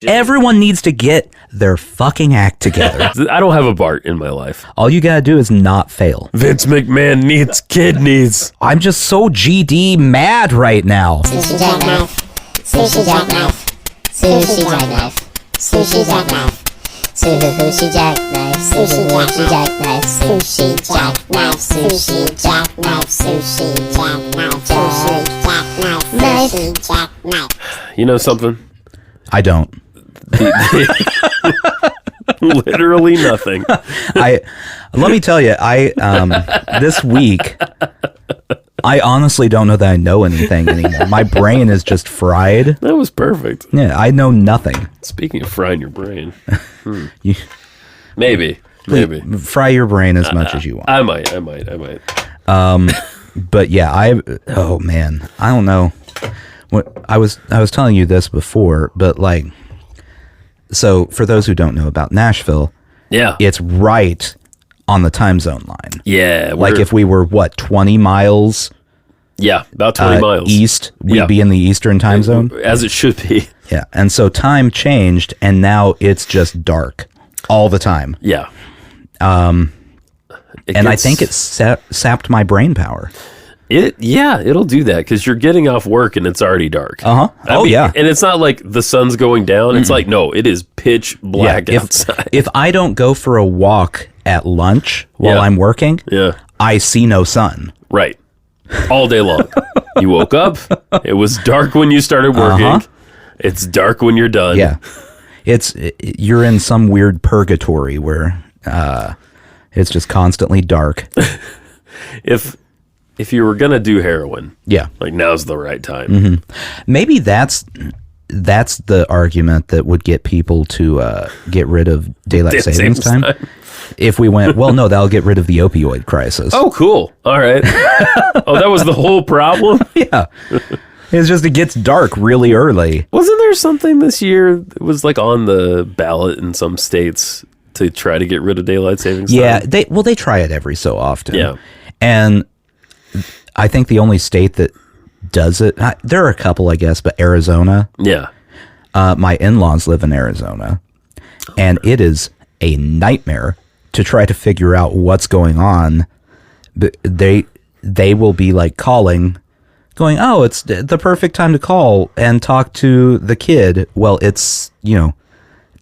Everyone needs to get their fucking act together. I don't have a Bart in my life. All you gotta do is not fail. Vince McMahon needs kidneys. I'm just so GD mad right now. Sushi jackknife. Sushi jackknife. Sushi jackknife. Sushi jackknife. Sushi jackknife. Sushi jackknife. Sushi jackknife. Sushi jackknife. Sushi jackknife. Sushi jackknife. You know something? I don't. Literally nothing. Let me tell you, this week, I honestly don't know that I know anything anymore. My brain is just fried. That was perfect. Yeah, I know nothing. Speaking of frying your brain. You, Maybe. fry your brain as much as you want. I might. But yeah, oh man, I don't know. What I was telling you this before, but like, so for those who don't know about Nashville, Yeah. it's right on the time zone line. Yeah. Like if we were 20 miles Yeah, about 20 miles. east, we'd be in the Eastern time zone. As it should be. Yeah. And so time changed and now it's just dark all the time. Yeah. I think it sapped my brain power. It'll do that because you're getting off work and it's already dark. Yeah. And it's not like the sun's going down. It's like, no, it is pitch black outside. If I don't go for a walk at lunch while I'm working, I see no sun. Right. All day long. You woke up. It was dark when you started working. It's dark when you're done. Yeah. You're in some weird purgatory where it's just constantly dark. If you were going to do heroin, like now's the right time. Mm-hmm. Maybe that's the argument that would get people to get rid of daylight savings time. If we went, well, no, that'll get rid of the opioid crisis. Oh, cool. All right. That was the whole problem? Yeah. It's just it gets dark really early. Wasn't there something this year that was like on the ballot in some states to try to get rid of daylight savings time? Yeah, they try it every so often. Yeah. And I think the only state that does it, there are a couple, I guess, but Arizona. Yeah. My in-laws live in Arizona, and it is a nightmare to try to figure out what's going on. They will be like calling, going, oh, it's the perfect time to call and talk to the kid. Well, it's,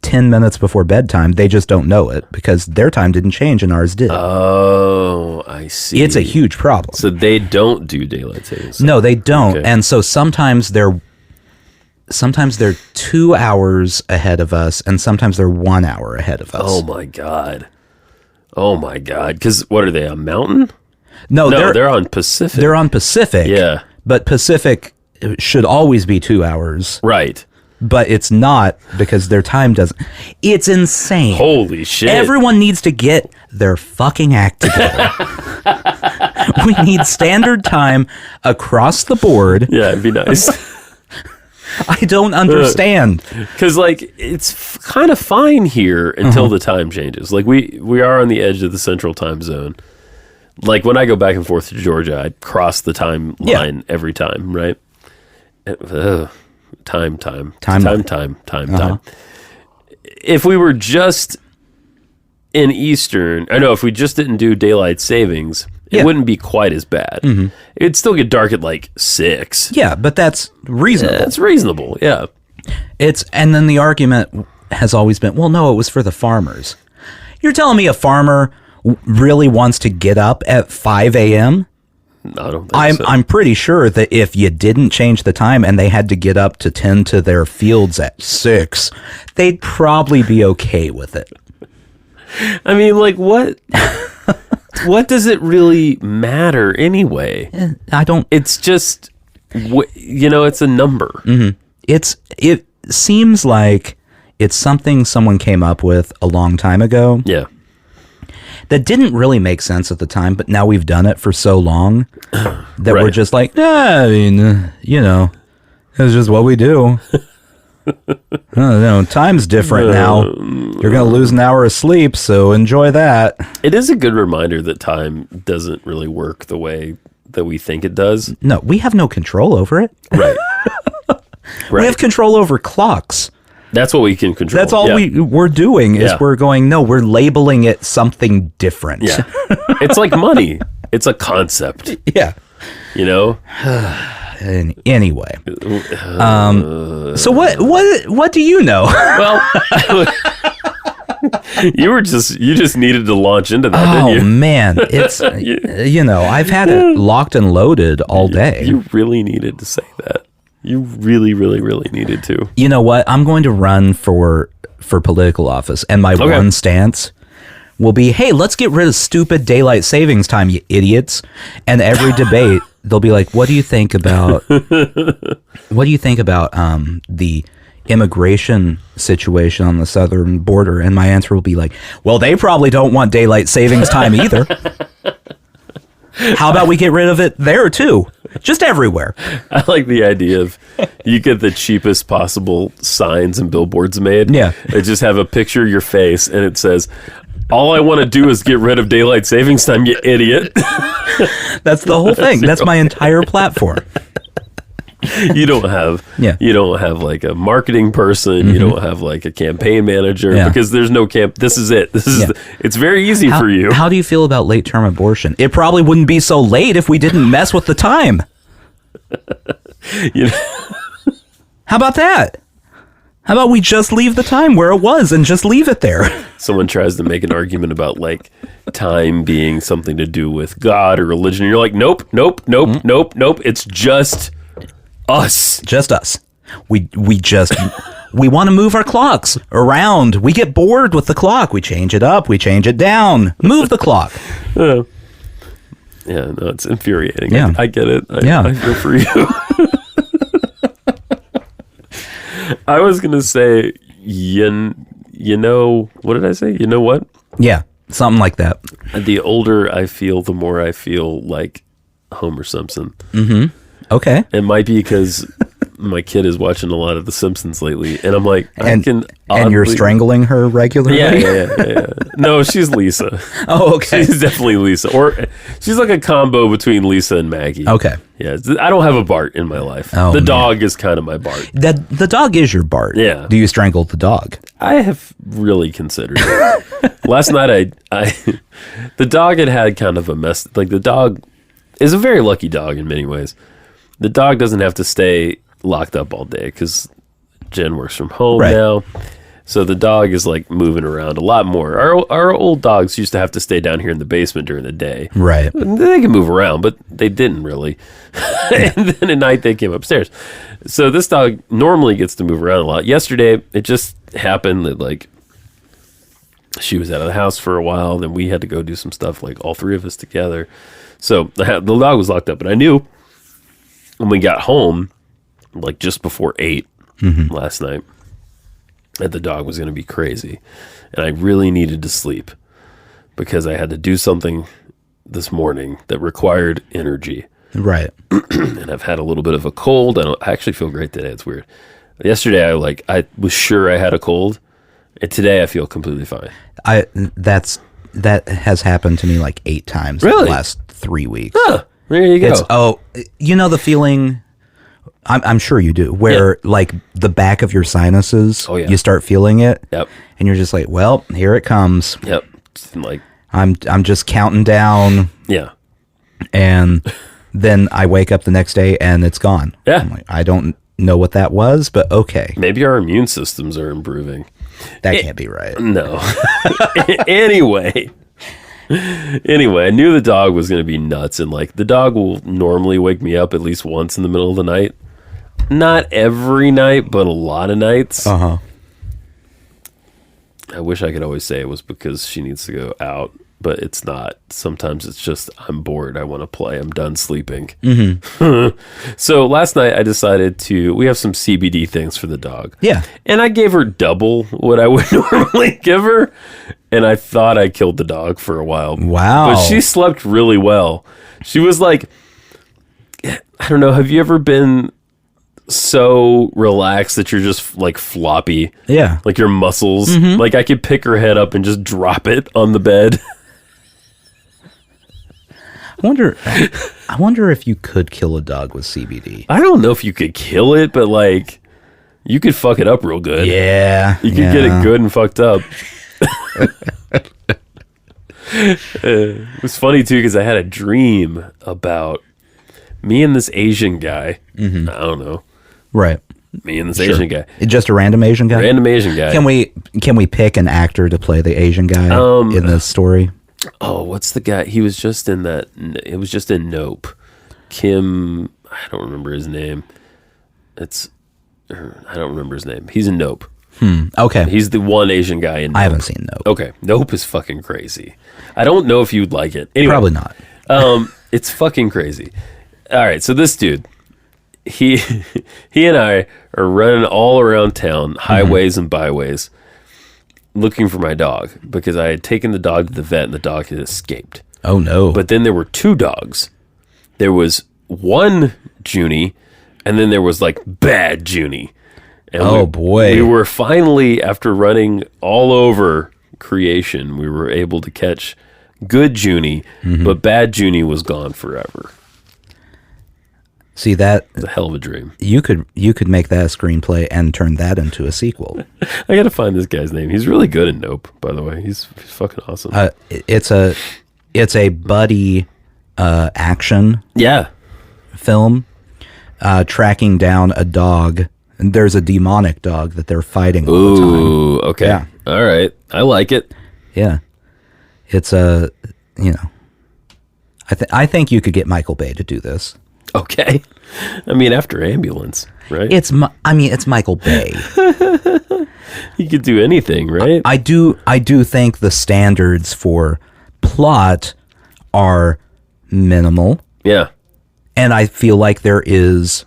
10 minutes before bedtime. They just don't know it because their time didn't change and ours did. Oh, I see. It's a huge problem. So they don't do daylight savings time. No, they don't. Okay. And so sometimes they're 2 hours ahead of us and sometimes they're 1 hour ahead of us. Oh my God. Because what are they, a mountain? No, they're on Pacific. They're on Pacific. Yeah. But Pacific should always be 2 hours. Right. But it's not because their time doesn't. It's insane. Holy shit. Everyone needs to get their fucking act together. We need standard time across the board. Yeah, it'd be nice. I don't understand. Because, it's kind of fine here until the time changes. Like, we are on the edge of the central time zone. Like, when I go back and forth to Georgia, I cross the time line every time, right? Time. If we were just in Eastern, if we just didn't do daylight savings, it wouldn't be quite as bad. Mm-hmm. It'd still get dark at 6. Yeah, but that's reasonable. That's reasonable, yeah. And then the argument has always been, well, no, it was for the farmers. You're telling me a farmer really wants to get up at 5 a.m.? I don't think so. I'm pretty sure that if you didn't change the time and they had to get up to tend to their fields at 6, they'd probably be okay with it. I mean, what? What does it really matter anyway? I don't. It's just, it's a number. Mm-hmm. It seems like it's something someone came up with a long time ago. Yeah. That didn't really make sense at the time, but now we've done it for so long that we're just like, it's just what we do. Time's different now. You're going to lose an hour of sleep, so enjoy that. It is a good reminder that time doesn't really work the way that we think it does. No, we have no control over it. Right. We have control over clocks. That's what we can control. That's all we're doing is we're labeling it something different. Yeah. It's like money. It's a concept. Yeah. You know? Anyway. So what do you know? Well, you just needed to launch into that, didn't you? Oh man, it's I've had it locked and loaded all day. You really needed to say that. You really, really, really needed to. You know what? I'm going to run for political office, and my one stance will be, hey, let's get rid of stupid daylight savings time, you idiots. And every debate, they'll be like, what do you think about the immigration situation on the southern border? And my answer will be like, well, they probably don't want daylight savings time either. How about we get rid of it there too? Just everywhere. I like the idea of you get the cheapest possible signs and billboards made. Yeah. They just have a picture of your face and it says, all I want to do is get rid of daylight savings time, you idiot. That's the whole thing. That's my entire platform. You don't have like a marketing person. You don't have like a campaign manager because there's no this is it. It's very easy for you. How do you feel about late term abortion? It probably wouldn't be so late if we didn't mess with the time. How about that? How about we just leave the time where it was and just leave it there? Someone tries to make an argument about like time being something to do with God or religion. And you're like, nope. It's just us. Just us. We want to move our clocks around. We get bored with the clock. We change it up. We change it down. Move the clock. Yeah, no, it's infuriating. Yeah. I get it. I feel for you. I was going to say, you know, what did I say? You know what? Yeah, something like that. The older I feel, the more I feel like Homer Simpson. Mm-hmm. Okay. It might be because my kid is watching a lot of The Simpsons lately, and I'm like, and you're strangling her regularly? Yeah. No, she's Lisa. Oh, okay. She's definitely Lisa. Or she's like a combo between Lisa and Maggie. Okay. Yeah, I don't have a Bart in my life. Oh, the dog is kind of my Bart. The dog is your Bart. Yeah. Do you strangle the dog? I have really considered it. Last night, the dog had kind of a mess. Like, the dog is a very lucky dog in many ways. The dog doesn't have to stay locked up all day because Jen works from home now. So the dog is like moving around a lot more. Our old dogs used to have to stay down here in the basement during the day. Right. They can move around, but they didn't really. And then at night they came upstairs. So this dog normally gets to move around a lot. Yesterday, it just happened that like she was out of the house for a while. Then we had to go do some stuff, like all three of us together. So the dog was locked up, but I knew when we got home, like just before 8 last night, that the dog was going to be crazy. And I really needed to sleep because I had to do something this morning that required energy. Right. And I've had a little bit of a cold. I actually feel great today. It's weird. Yesterday, I was sure I had a cold. And today, I feel completely fine. That has happened to me like 8 times in the last 3 weeks. Huh. There you go. You know the feeling, I'm sure you do, where like the back of your sinuses, you start feeling it. Yep. And you're just like, well, here it comes. Yep. Like I'm just counting down. Yeah. And then I wake up the next day and it's gone. Yeah. I'm like, I don't know what that was, but okay. Maybe our immune systems are improving. That can't be right. No. Anyway, I knew the dog was going to be nuts, and like the dog will normally wake me up at least once in the middle of the night. Not every night, but a lot of nights. Uh-huh. I wish I could always say it was because she needs to go out, but it's not. Sometimes it's just I'm bored. I want to play. I'm done sleeping. Mm-hmm. So last night I decided we have some CBD things for the dog. Yeah. And I gave her double what I would normally give her. And I thought I killed the dog for a while. Wow. But she slept really well. She was like, I don't know. Have you ever been so relaxed that you're just like floppy? Yeah. Like your muscles. Mm-hmm. Like I could pick her head up and just drop it on the bed. I wonder if you could kill a dog with CBD. I don't know if you could kill it, but like you could fuck it up real good. Yeah. You could get it good and fucked up. It was funny, too, because I had a dream about me and this Asian guy. Mm-hmm. I don't know. Right. Me and this Asian guy. Just a random Asian guy? Random Asian guy. Can we pick an actor to play the Asian guy in the story? Oh, what's the guy? He was just in that. It was just in Nope. Kim, I don't remember his name. I don't remember his name. He's in Nope. Okay. He's the one Asian guy in Nope. I haven't seen Nope. Okay. Nope is fucking crazy. I don't know if you'd like it. Anyway, probably not. It's fucking crazy. All right. So this dude, he and I are running all around town, highways and byways, looking for my dog because I had taken the dog to the vet and the dog had escaped. Oh, no. But then there were two dogs. There was one Junie, and then there was like bad Junie. And boy. We were finally, after running all over creation, we were able to catch good Junie, but bad Junie was gone forever. See, that It's a hell of a dream. you could make that a screenplay and turn that into a sequel. I gotta find this guy's name. He's really good in Nope, by the way. He's fucking awesome. It's a buddy action film tracking down a dog. And there's a demonic dog that they're fighting all the time. Ooh, okay. Yeah. All right. I like it. Yeah. It's I think you could get Michael Bay to do this. Okay. I mean, after Ambulance, right? It's Michael Bay. He could do anything, right? I do think the standards for plot are minimal. Yeah. And I feel like there is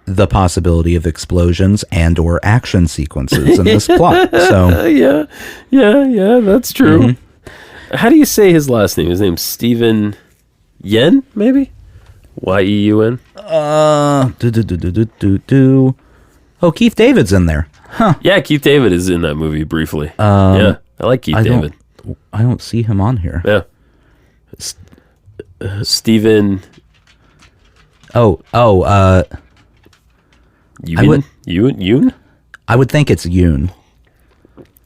the possibility of explosions and or action sequences in this plot. So yeah, that's true. Mm-hmm. How do you say his last name? His name's Steven Yeun, maybe? Yeun? Oh, Keith David's in there. Huh. Yeah, Keith David is in that movie briefly. Yeah, I like Keith David. I don't see him on here. Yeah. Steven... Yeun? I would think it's Yoon.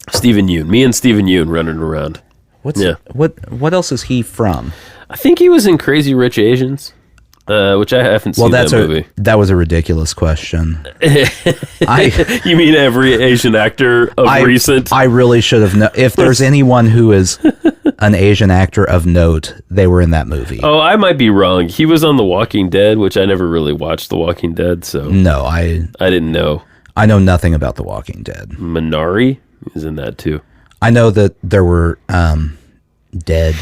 Steven Yeun. Me and Steven Yeun running around. What else is he from? I think he was in Crazy Rich Asians, which I haven't seen that movie. That was a ridiculous question. You mean every Asian actor of recent? I really should have known. If there's anyone who is an Asian actor of note, they were in that movie. Oh, I might be wrong. He was on The Walking Dead, which I never really watched The Walking Dead, so... No, I didn't know. I know nothing about The Walking Dead. Minari is in that, too. I know that there were dead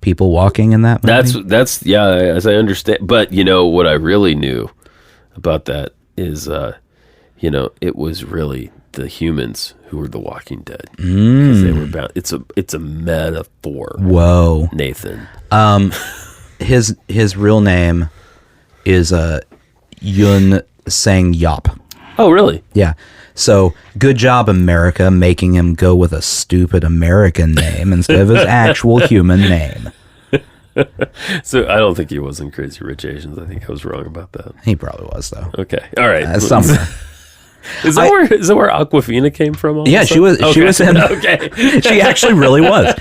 people walking in that movie. That's yeah, as I understand. But, you know, what I really knew about that is, it was really the humans who were the Walking Dead. Because they were bound. It's a metaphor. Whoa. Nathan. His real name is Yoon Sang Yop. Oh, really? Yeah. So good job, America, making him go with a stupid American name instead of his actual human name. So I don't think he was in Crazy Rich Asians. I think I was wrong about that. He probably was, though. Okay. All right. Somewhere. Is that where Aquafina came from? Yeah, she was. Okay. She was in. Okay. She actually really was.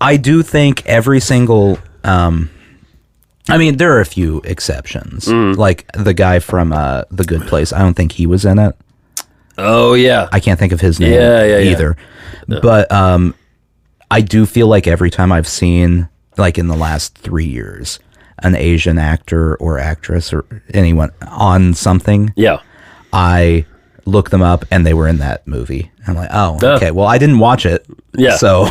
I do think every single. I mean, there are a few exceptions, like the guy from The Good Place. I don't think he was in it. Oh yeah. I can't think of his name either. No. But I do feel like every time I've seen, like in the last 3 years, an Asian actor or actress or anyone on something. Yeah. I look them up and they were in that movie. I'm like, oh, okay. Well, I didn't watch it. Yeah. So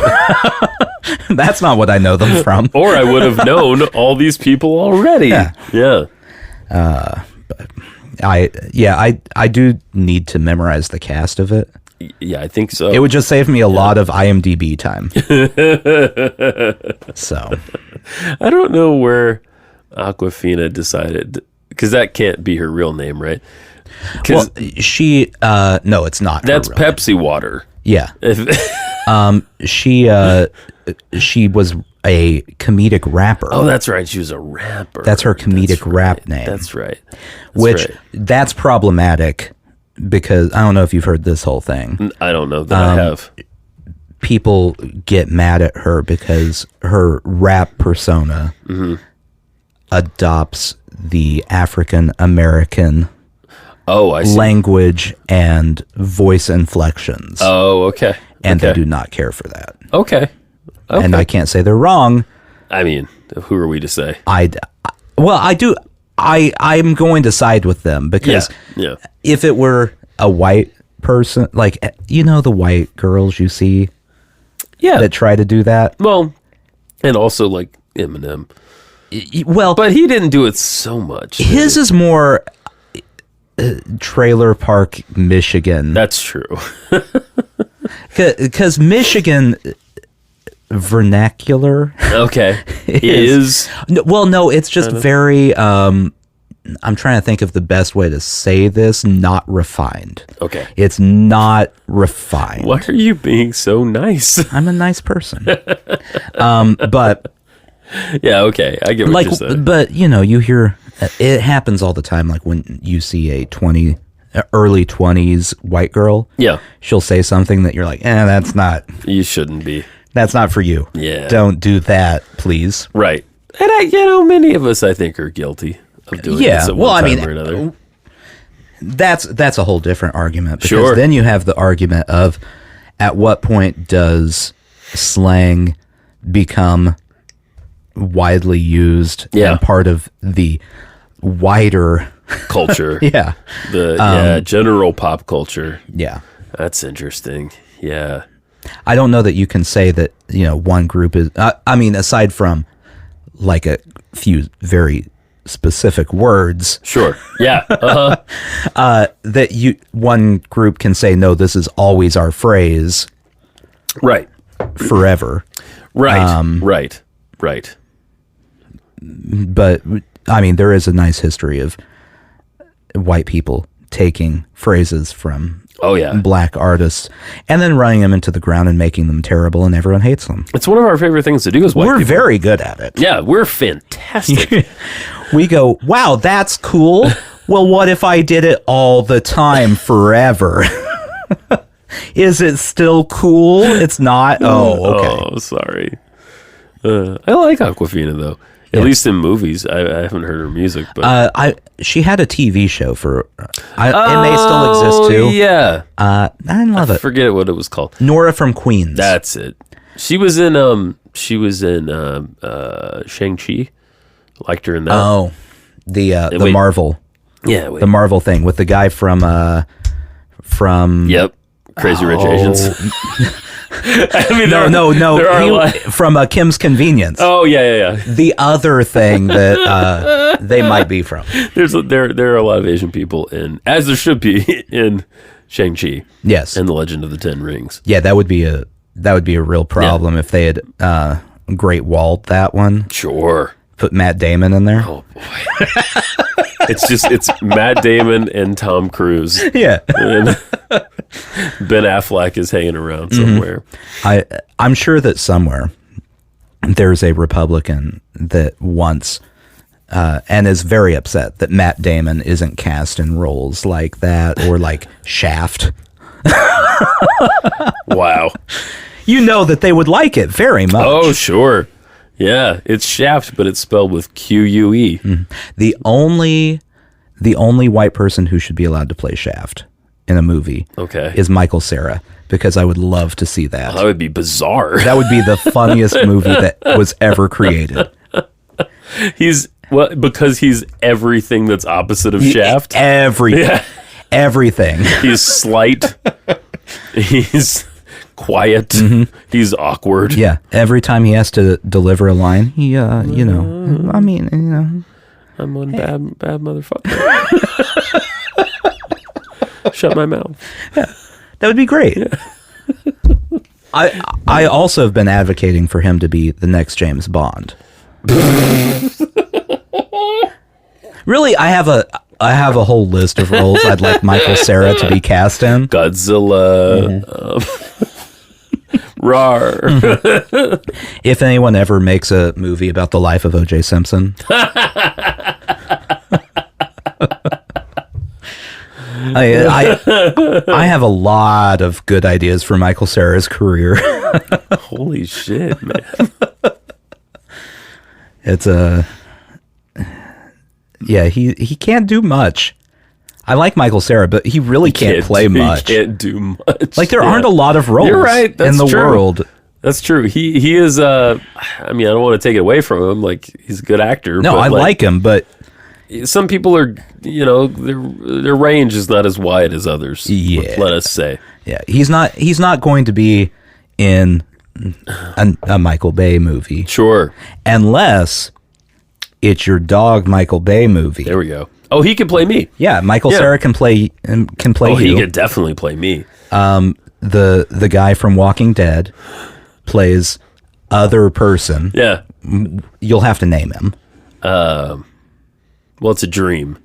that's not what I know them from. Or I would have known all these people already. Yeah. Yeah. But I do need to memorize the cast of it. Yeah, I think so. It would just save me a lot of IMDb time. So I don't know where Aquafina decided, because that can't be her real name, right? Well, she no, it's not. That's Pepsi name. Water. Yeah. She was a comedic rapper. Oh, that's right. She was a rapper. That's her comedic rap name. That's right. That's problematic because I don't know if you've heard this whole thing. I don't know that I have. People get mad at her because her rap persona adopts the African American language and voice inflections. Oh, okay. And they do not care for that. Okay. And I can't say they're wrong. I mean, who are we to say? I do. I'm going to side with them because if it were a white person, like, the white girls you see that try to do that. Well, and also like Eminem. Well, but he didn't do it so much. His is more Trailer Park, Michigan. That's true. Because Michigan vernacular. Okay. is. No, it's just very, I'm trying to think of the best way to say this, not refined. Okay. It's not refined. Why are you being so nice? I'm a nice person. But. Yeah, okay. I get what you're saying. But, you hear, it happens all the time, like when you see a early 20s white girl. Yeah. She'll say something that you're like, that's not. You shouldn't be. That's not for you. Yeah. Don't do that, please. Right. And many of us, I think, are guilty of doing this at one time or another. That's a whole different argument. Because then you have the argument of, at what point does slang become widely used and part of the wider culture? Yeah. General pop culture. Yeah. That's interesting. Yeah. I don't know that you can say that, one group is, aside from like a few very specific words. Sure. Yeah. That one group can say, no, this is always our phrase. Right. Forever. Right. Right. But there is a nice history of white people taking phrases from black artists and then running them into the ground and making them terrible, and everyone hates them. It's one of our favorite things to do as white people. We're very good at it. Yeah, we're fantastic. We go, wow, that's cool. Well, what if I did it all the time forever? Is it still cool? It's not? Oh, okay. Oh, sorry. I like Aquafina, though. At least in movies. I haven't heard her music, but she had a TV show for. It may still exist too. Yeah, I love it. I forget what it was called. Nora from Queens. That's it. She was in Shang-Chi. Liked her in that. Oh, the Marvel. Yeah, the Marvel thing with the guy from. Yep. Crazy Rich Asians. No. From Kim's Convenience. Oh, yeah. The other thing that they might be from. There are a lot of Asian people as there should be, in Shang-Chi. Yes. And the Legend of the Ten Rings. Yeah, that would be a real problem if they had Great Walled that one. Sure. Put Matt Damon in there. Oh, boy. It's Matt Damon and Tom Cruise. Yeah. And Ben Affleck is hanging around somewhere. I'm sure that somewhere there's a Republican that wants and is very upset that Matt Damon isn't cast in roles like that or like Shaft. Wow. That they would like it very much. Oh, sure. Yeah, it's Shaft, but it's spelled with Q-U-E. Mm-hmm. The only white person who should be allowed to play Shaft in a movie is Michael Cera, because I would love to see that. Oh, that would be bizarre. That would be the funniest movie that was ever created. Because he's everything that's opposite of Shaft? Everything. Yeah. Everything. He's slight. He's quiet. Mm-hmm. He's awkward. Yeah. Every time he has to deliver a line, he, I'm one bad motherfucker. Shut my mouth. Yeah. That would be great. Yeah. I also have been advocating for him to be the next James Bond. Really, I have a whole list of roles I'd like Michael Cera to be cast in. Godzilla. Rar. If anyone ever makes a movie about the life of O.J. Simpson. I have a lot of good ideas for Michael Cera's career. Holy shit, man. It's he can't do much. I like Michael Cera, but he really can't play much. He can't do much. Like there aren't a lot of roles You're right. That's in the true. world. That's true. He is. I mean, I don't want to take it away from him. Like he's a good actor. No, but I like him, but some people are, their range is not as wide as others. Yeah. Let us say. yeah, he's not going to be in a Michael Bay movie Sure. unless it's your dog Michael Bay movie. There we go. Oh, he can play me. Yeah, Michael Cera can play Oh, you. he could definitely play me. The guy from Walking Dead plays other person. Yeah. You'll have to name him. Well, it's a dream.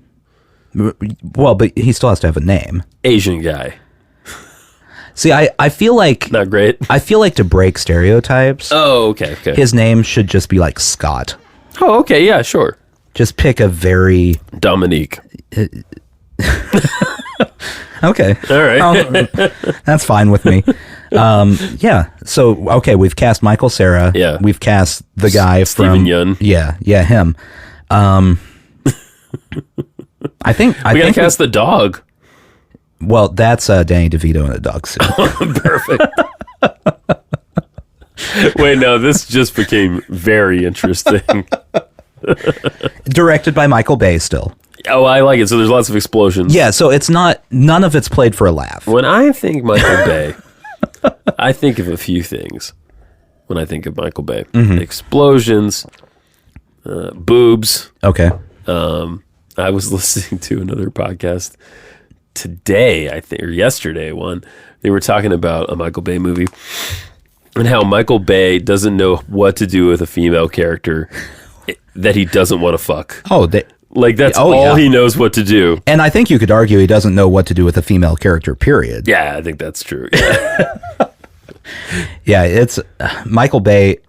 Well, but he still has to have a name. Asian guy. See, I feel like Not great. I feel like to break stereotypes, Oh, okay. his name should just be like Scott. Oh, okay. Yeah, sure. Just pick a very Dominique. okay. All right. That's fine with me. Yeah. So okay, we've cast Michael Cera. Yeah. We've cast the guy Steven from Yeun. Yeah, him. I think We gotta cast the dog. well, that's Danny DeVito in a dog suit. Perfect. Wait, no, this just became very interesting. Directed by Michael Bay still. Oh, I like it. So there's lots of explosions. Yeah, so none of it's played for a laugh. When I think Michael Bay, I think of a few things. When I think of Michael Bay, explosions, boobs. Okay. I was listening to another podcast today, I think, or yesterday. One they were talking about a Michael Bay movie and how Michael Bay doesn't know what to do with a female character that he doesn't want to fuck. Oh, Like that's all he knows what to do. and I think you could argue he doesn't know what to do with a female character, period. Yeah, I think that's true. Yeah. Yeah, it's Michael Bay.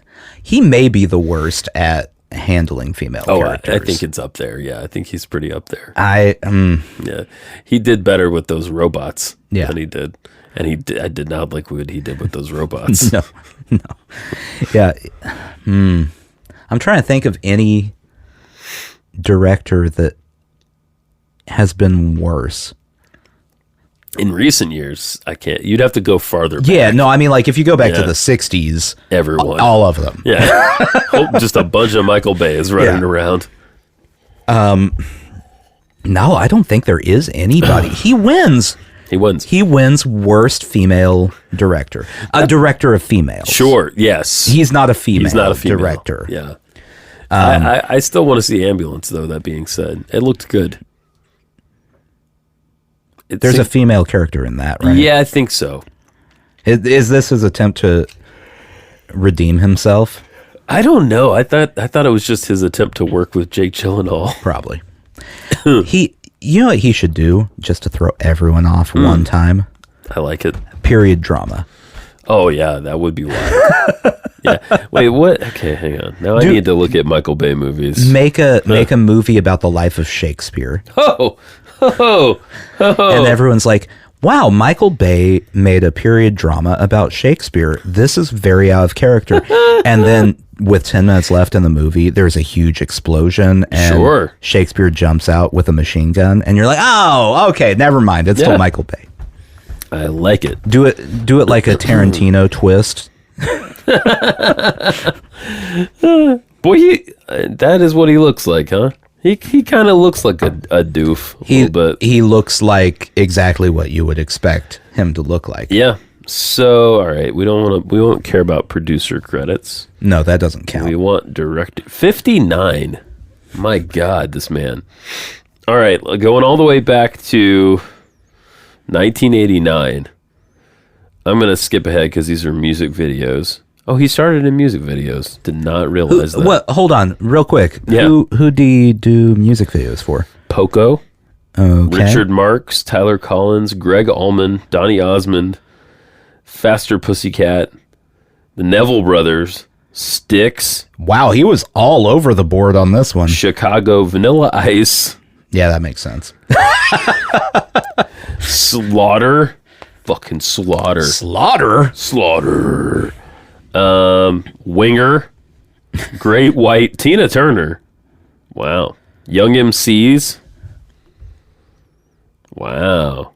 He may be the worst at handling female characters. I think it's up there. Yeah, I think he's pretty up there. Yeah, he did better with those robots Yeah. than he did. And I did not like what he did with those robots. No. Yeah. I'm trying to think of any director that has been worse. In recent years, I can't. You'd have to go farther back. Yeah, no, I mean, like, if you go back to Yeah. the 60s, Everyone. all of them. Yeah. Just a bunch of Michael Bays running around. No, I don't think there is anybody. He wins. He wins. He wins worst female director. A director of females. Sure, yes. He's not a female, He's not a female director. Yeah. I still want to see Ambulance, though, that being said. It looked good. There's a female character in that, right? Yeah, I think so. Is this his attempt to redeem himself? I don't know. I thought it was just his attempt to work with Jake Gyllenhaal. Probably. You know what he should do just to throw everyone off one time? I like it. Period drama. Oh, yeah, that would be wild. Yeah. Wait, what? Okay, hang on. Now I need to look at Michael Bay movies. Make a movie about the life of Shakespeare. Oh. And everyone's like, wow, Michael Bay made a period drama about Shakespeare. This is very out of character. And then with 10 minutes left in the movie, there's a huge explosion and Shakespeare jumps out with a machine gun. And you're like, oh, okay, never mind. It's still Michael Bay. I like it. Do it like a Tarantino twist. Boy, that is what he looks like, huh? He kind of looks like a doof a little bit. He looks like exactly what you would expect him to look like. Yeah. So, all right, we won't care about producer credits. No, that doesn't count. We want director. 59. My God, this man. All right, going all the way back to 1989. I'm going to skip ahead because these are music videos. Oh, he started in music videos. Did not realize that. What? Hold on, real quick. Yeah. Who do you do music videos for? Poco, Okay. Richard Marx, Tyler Collins, Greg Allman, Donny Osmond, Faster Pussycat, the Neville Brothers, Styx. Wow, he was all over the board on this one. Chicago, Vanilla Ice. Yeah, that makes sense. Slaughter. Fucking Slaughter. Slaughter. Winger. Great White. Tina Turner. Wow. Young MCs. Wow.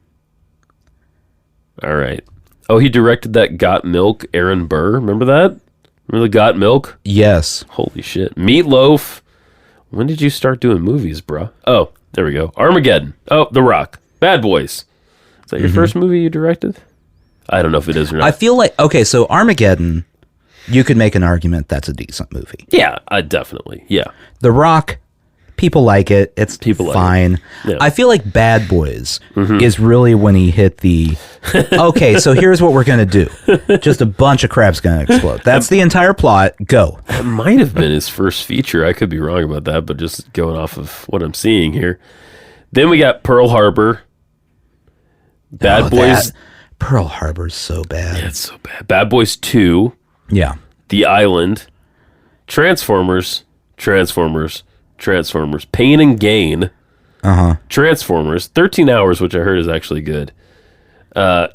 All right. Oh, he directed that Got Milk, Aaron Burr. Remember that? Remember the Got Milk? Yes. Holy shit. Meatloaf. When did you start doing movies, bruh? Oh, there we go. Armageddon. Oh, The Rock. Bad Boys. Is that your first movie you directed? I don't know if it is or not. I feel like, okay, so Armageddon, you could make an argument that's a decent movie. Yeah, definitely. Yeah. The Rock, people like it. It's fine. Like it. Yeah. I feel like Bad Boys is really when he hit the, okay, so here's what we're going to do. Just a bunch of crap's going to explode. That's the entire plot. Go. That might have been his first feature. I could be wrong about that, but just going off of what I'm seeing here. Then we got Pearl Harbor. Bad Boys. Pearl Harbor's so bad. Yeah, it's so bad. Bad Boys 2. Yeah. The Island. Transformers. Pain and Gain. Transformers. 13 Hours, which I heard is actually good.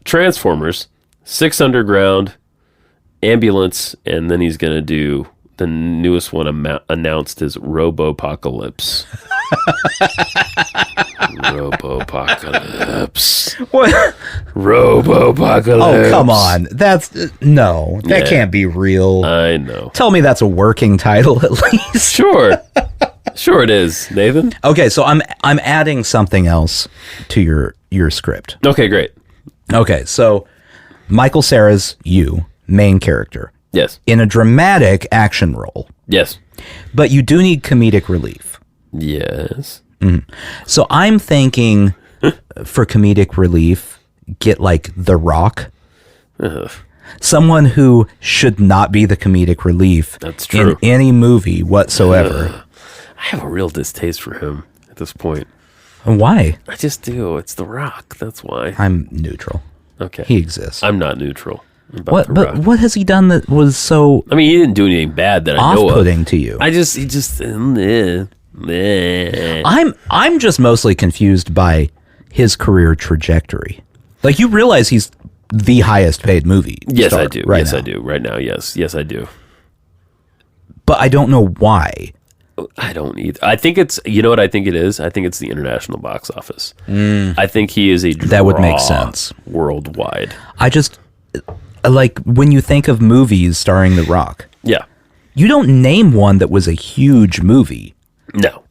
Transformers. 6 Underground. Ambulance. And then he's going to do the newest one announced is Robopocalypse. Robopocalypse. What? Robopocalypse. Oh, come on. That's no. That can't be real. I know. Tell me that's a working title at least. Sure. Sure it is, Nathan. Okay, so I'm adding something else to your script. Okay, great. Okay, so Michael Cera's you, main character. Yes. In a dramatic action role. Yes. But you do need comedic relief. Yes. So I'm thinking for comedic relief, get like The Rock. Someone who should not be the comedic relief That's true. in any movie whatsoever. I have a real distaste for him at this point. Why? I just do. It's The Rock. That's why. I'm neutral. Okay. He exists. I'm not neutral. What? But what has he done that was so I mean, he didn't do anything bad that I know of. off-putting to you? He just I'm just mostly confused by his career trajectory. Like, you realize he's the highest paid movie Yes, star I do. right Yes, now. I do. Right now, yes. Yes, I do. But I don't know why. I don't either. I think it's, you know what I think it is? I think it's the international box office. I think he is a draw That would make sense. Worldwide. I just, like, when you think of movies starring The Rock, Yeah. you don't name one that was a huge movie. No.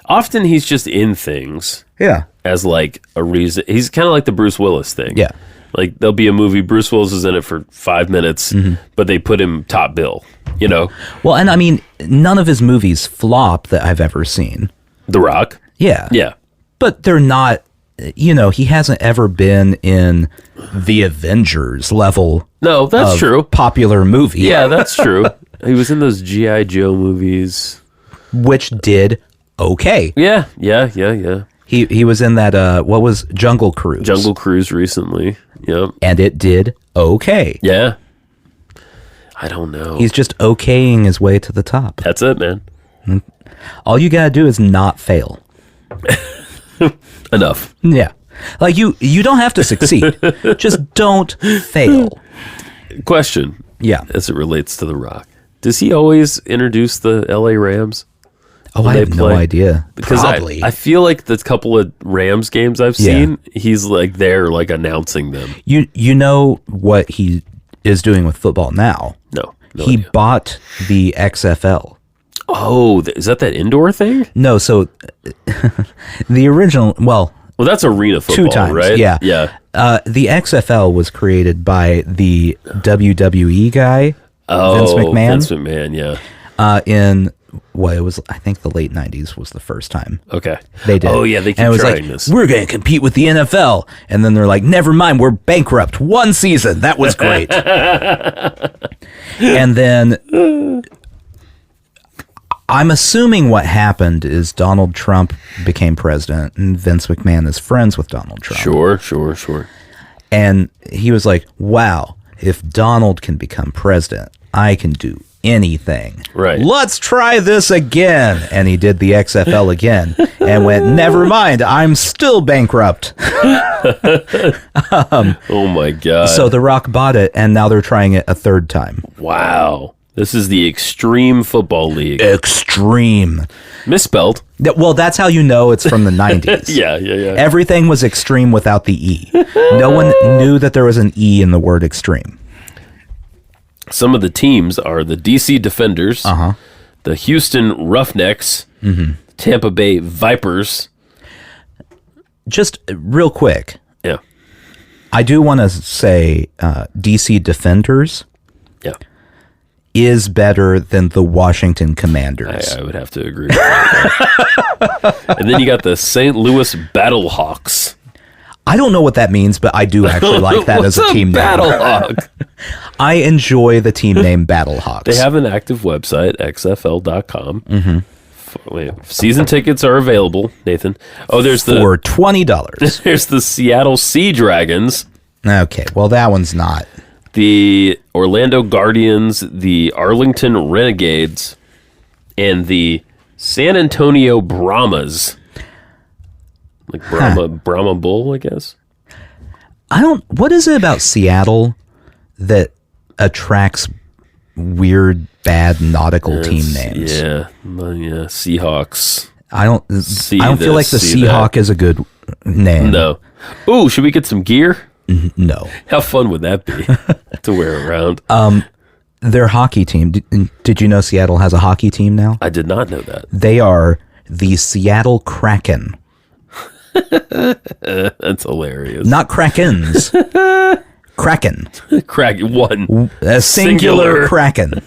Often he's just in things Yeah. as like a reason. He's kind of like the Bruce Willis thing. Yeah. Like there'll be a movie, Bruce Willis is in it for 5 minutes, but they put him top bill, you know? Well, and I mean, none of his movies flop that I've ever seen. The Rock. Yeah. Yeah. But they're not, you know, he hasn't ever been in the Avengers level No, that's of true. popular movie. Yeah, that's true. He was in those G.I. Joe movies. Which did okay. Yeah. He was in that, what was Jungle Cruise? Jungle Cruise recently. Yep. And it did okay. Yeah. I don't know. He's just okaying his way to the top. That's it, man. All you gotta do is not fail. Enough. Yeah. Like, you don't have to succeed. Just don't fail. Question. Yeah. As it relates to The Rock. Does he always introduce the LA Rams? Oh, I have no idea. Because Probably. I feel like the couple of Rams games I've seen, he's like there, like announcing them. You know what he is doing with football now? No he idea. bought the XFL. Oh, is that indoor thing? No, so the original, well, that's arena football, 2 times, right? yeah. Yeah. The XFL was created by the WWE guy, Vince McMahon. Vince McMahon, yeah. In what it was, I think the late 90s was the first time. Okay. They did. Oh, yeah, they keep and it was trying like, this. We're going to compete with the NFL. And then they're like, never mind, we're bankrupt. 1 season. That was great. And then I'm assuming what happened is Donald Trump became president and Vince McMahon is friends with Donald Trump. Sure. And he was like, wow, if Donald can become president, I can do anything. Right. Let's try this again. And he did the XFL again and went, never mind, I'm still bankrupt. Oh my God. So The Rock bought it, and now they're trying it a third time. Wow. This is the Extreme Football League. Extreme. Misspelled. Well, that's how you know it's from the 90s. Yeah. Everything was extreme without the E. No one knew that there was an E in the word extreme. Some of the teams are the DC Defenders, the Houston Roughnecks, Tampa Bay Vipers. Just real quick. Yeah. I do want to say DC Defenders is better than the Washington Commanders. I would have to agree with that. And then you got the St. Louis Battlehawks. I don't know what that means, but I do actually like that as a team name. Battlehawk? I enjoy the team name Battlehawks. They have an active website, xfl.com. Wait, season tickets are available, Nathan. Oh, there's for $20. There's the Seattle Sea Dragons. Okay, well, that one's not. The Orlando Guardians, the Arlington Renegades, and the San Antonio Brahmas. Like Brahma Bull, I guess. What is it about Seattle that attracts weird, bad nautical team names? Yeah, Seahawks. I don't feel like the Seahawk is a good name. No. Ooh, should we get some gear? No. How fun would that be to wear around? Their hockey team. Did you know Seattle has a hockey team now? I did not know that. They are the Seattle Kraken. That's hilarious. Not Krakens. Kraken. Kraken. One. A singular Kraken.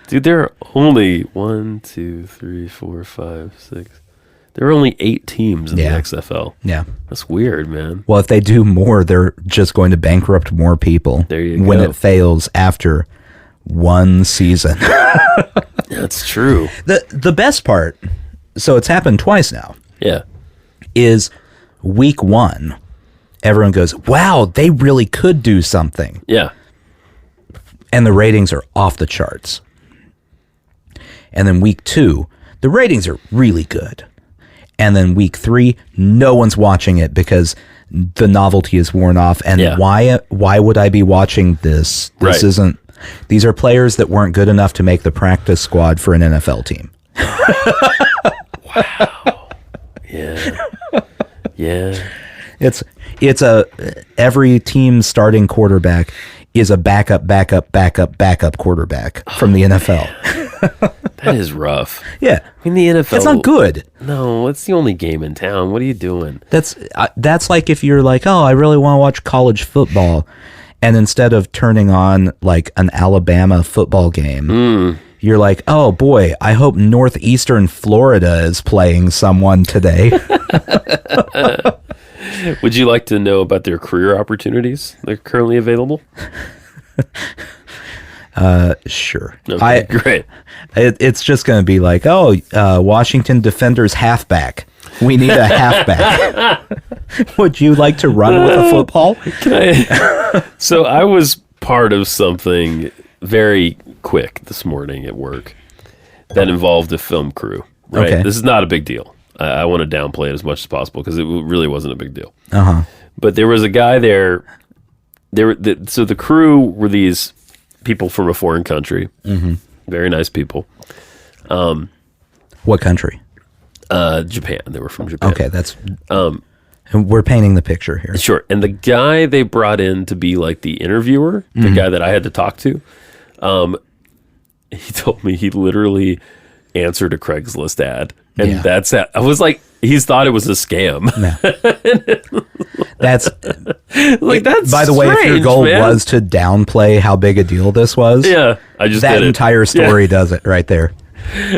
Dude, there are only 1, 2, 3, 4, 5, 6. There are only 8 teams in the XFL. Yeah. That's weird, man. Well, if they do more, they're just going to bankrupt more people. There you when go. It fails after one season. That's true. The best part, so it's happened twice now. Yeah. Is week 1, everyone goes, wow, they really could do something. Yeah. And the ratings are off the charts. And then week 2, the ratings are really good. And then week 3, no one's watching it because the novelty is worn off. And why would I be watching this? This isn't. These are players that weren't good enough to make the practice squad for an NFL team. Wow. Yeah. Yeah. It's every team starting quarterback is a backup quarterback from the NFL. That is rough. Yeah. I mean, the NFL. It's not good. No, it's the only game in town. What are you doing? That's like if you're like, oh, I really want to watch college football. And instead of turning on like an Alabama football game, you're like, oh boy, I hope Northeastern Florida is playing someone today. Would you like to know about their career opportunities that are currently available? Sure. Okay, great. It's just going to be like, oh, Washington Defenders halfback. We need a halfback. Would you like to run with a football? So I was part of something very quick this morning at work that involved a film crew. Right. Okay. This is not a big deal. I want to downplay it as much as possible because it really wasn't a big deal. But there was a guy there. So the crew were these people from a foreign country. Very nice people. What country? Japan. They were from Japan. Okay, that's. We're painting the picture here. Sure. And the guy they brought in to be like the interviewer, the guy that I had to talk to, he told me he literally answered a Craigslist ad. And that's it. I was like, he's thought it was a scam. That's like, that's by the way, if your goal man. was to downplay how big a deal this was, I just that did it. entire story does it right there.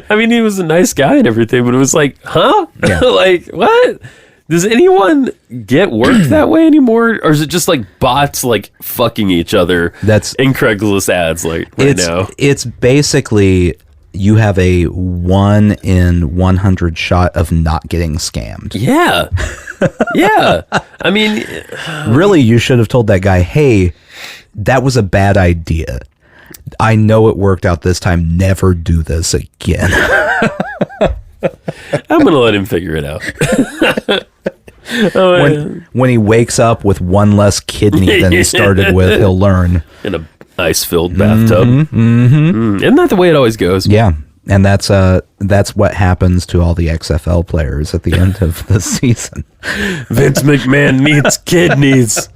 I mean, he was a nice guy and everything, but it was like, huh? Yeah. Like, what? Does anyone get work that way anymore? Or is it just like bots like fucking each other in Craigslist ads like now? It's basically you have a 1 in 100 shot of not getting scammed. Yeah. Yeah. I mean, really, you should have told that guy, hey, that was a bad idea. I know it worked out this time. Never do this again. I'm going to let him figure it out. When he wakes up with one less kidney than he started with, he'll learn. In a ice-filled bathtub. Isn't that the way it always goes? Yeah. And that's what happens to all the XFL players at the end of the season. Vince McMahon needs kidneys.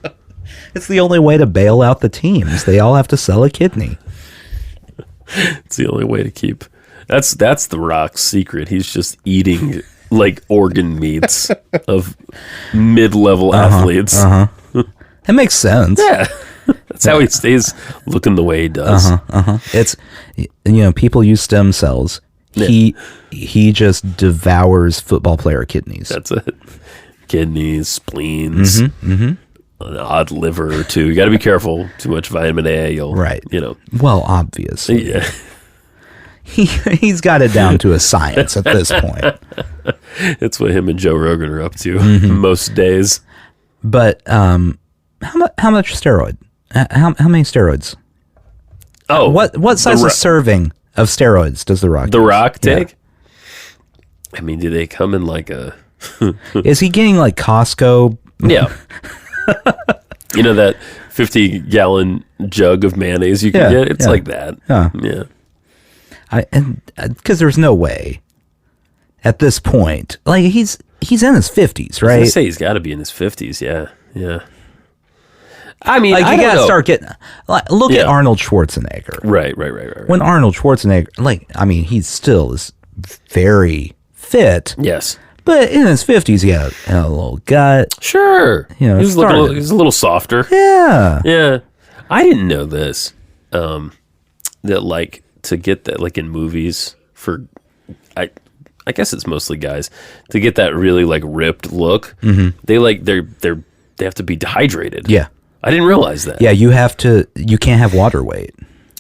It's the only way to bail out the teams. They all have to sell a kidney. It's the only way to keep. That's The Rock's secret. He's just eating like organ meats of mid-level athletes. It makes sense. Yeah. That's how he stays looking the way he does. It's, people use stem cells. He just devours football player kidneys. That's it. Kidneys, spleens, an odd liver or two. You got to be careful. Too much vitamin A, you'll, Well, obviously. Yeah. He's got it down to a science at this point. It's what him and Joe Rogan are up to most days. But how much steroid? How many steroids? Oh, what size of serving of steroids does The Rock? The Rock take? Yeah. I mean, do they come in like a? Is he getting like Costco? Yeah. That 50-gallon jug of mayonnaise you can get. It's like that. Yeah. Because there's no way at this point. Like he's in his 50s, right? I was gonna say he's got to be in his 50s. Yeah. I mean, like you got to start getting. Look at Arnold Schwarzenegger. Right. When Arnold Schwarzenegger, he still is very fit. Yes. But in his 50s, he had a little gut. Sure. He's a little softer. Yeah. Yeah. I didn't know this. That like to get that like in movies for, I guess it's mostly guys, to get that really like ripped look. They they have to be dehydrated. Yeah. I didn't realize that. Yeah, you can't have water weight.